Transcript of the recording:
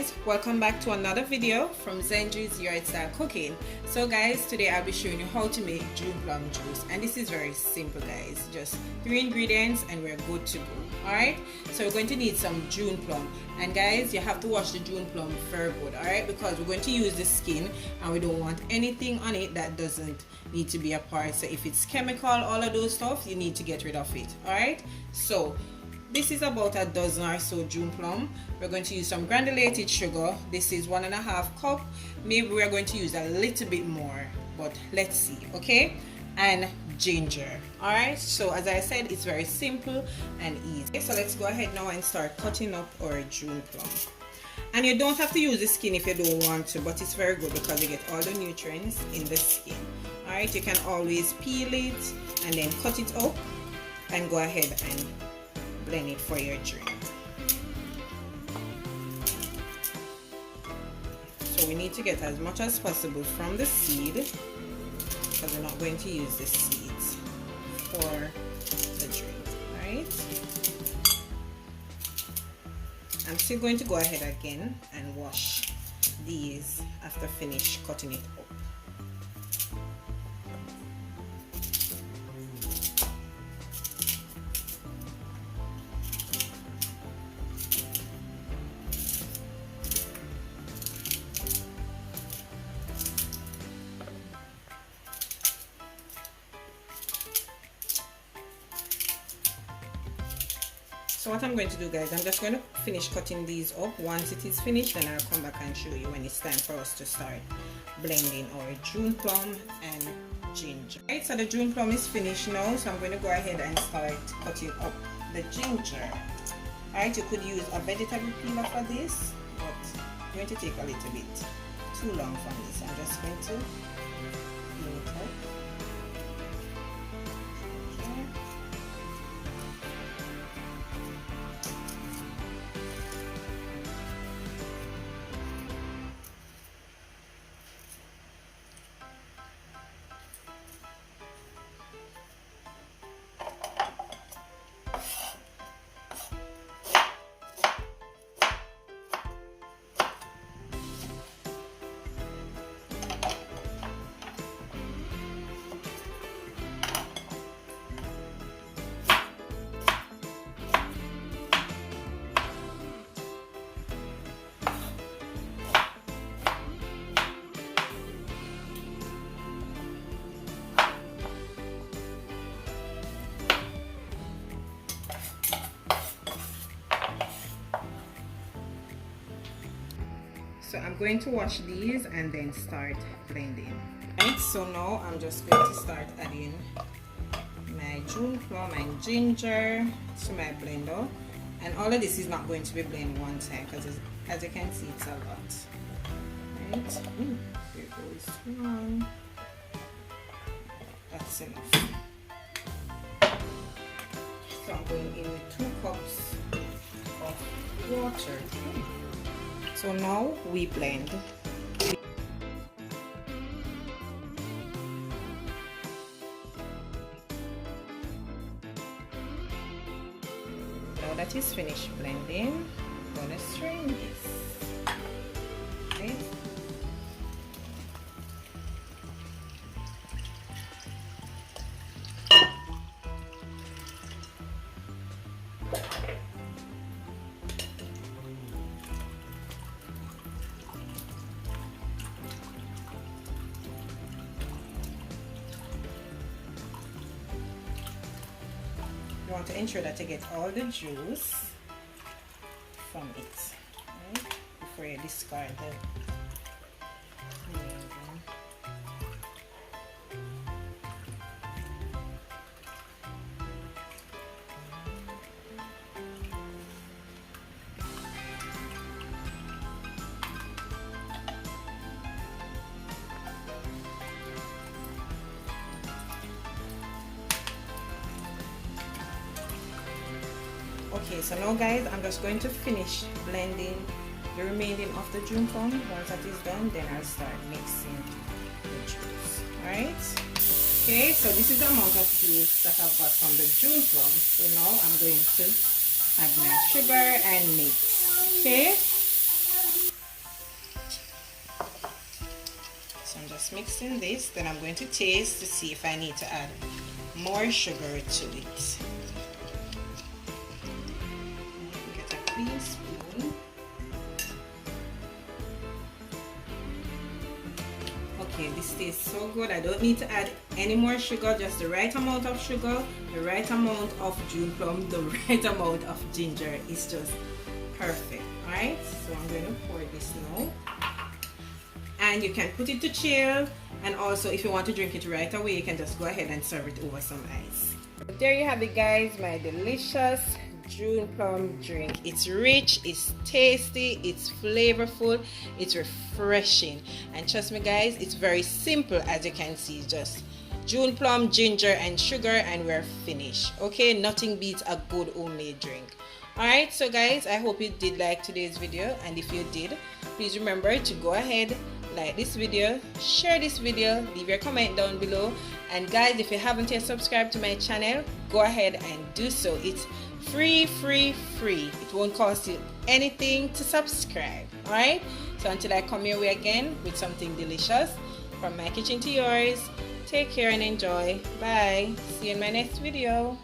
guys, welcome back to another video from Zenji's Yard Style Cooking. So guys, today I'll be showing you how to make June plum juice, and this is very simple guys, just 3 ingredients and we're good to go. Alright, so we're going to need some June plum, and guys, you have to wash the June plum very good, alright, because we're going to use the skin and we don't want anything on it that doesn't need to be a part. So if it's chemical, all of those stuff, you need to get rid of it. Alright, so this is about a dozen or so June plum. We're going to use some granulated sugar. This is 1.5 cup. Maybe we're going to use a little bit more, but let's see, okay? And ginger. Alright, so as I said, it's very simple and easy. Okay, so let's go ahead now and start cutting up our June plum. And you don't have to use the skin if you don't want to, but it's very good because you get all the nutrients in the skin. Alright, you can always peel it and then cut it up and go ahead and blend it for your drink. So we need to get as much as possible from the seed because we're not going to use the seeds for the drink. Right? I'm still going to go ahead again and wash these after finish cutting it up. So what I'm going to do guys, I'm just going to finish cutting these up. Once it is finished, then I'll come back and show you when it's time for us to start blending our June plum and ginger. Right, so the June plum is finished now, so I'm going to go ahead and start cutting up the ginger. Alright, you could use a vegetable peeler for this, but it's going to take a little bit too long for this. I'm just going to peel it up. So I'm going to wash these and then start blending. Right, so now I'm just going to start adding my June plum and ginger to my blender. And all of this is not going to be blended one time because as you can see, it's a lot. Right, here goes one. That's enough. So I'm going in with 2 cups of water. So now we blend. Now that is finished blending, I'm gonna strain this. Okay. You want to ensure that you get all the juice from it, right? Before you discard the Okay, so now guys, I'm just going to finish blending the remaining of the June plum. Once that is done, then I'll start mixing the juice. Alright? Okay, so this is the amount of juice that I've got from the June plum. So now I'm going to add my sugar and mix. Okay? just mixing this. Then I'm going to taste to see if I need to add more sugar to it. Get a clean spoon. Okay, this tastes so good. I don't need to add any more sugar, just the right amount of sugar, the right amount of June plum, the right amount of ginger. It's just perfect. Alright, so I'm going to pour this now. And you can put it to chill, and also if you want to drink it right away, you can just go ahead and serve it over some ice. But there you have it, guys, my delicious June plum drink. It's rich, it's tasty, it's flavorful, it's refreshing, and trust me guys, it's very simple. As you can see, just June plum, ginger and sugar, and we're finished. Okay, nothing beats a good homemade drink. Alright, so guys, I hope you did like today's video, and if you did, please remember to go ahead, like this video, share this video, leave your comment down below, and guys, if you haven't yet subscribed to my channel, go ahead and do so. It's free. It won't cost you anything to subscribe. Alright, so until I come your way again with something delicious from my kitchen to yours, take care and enjoy. Bye. See you in my next video.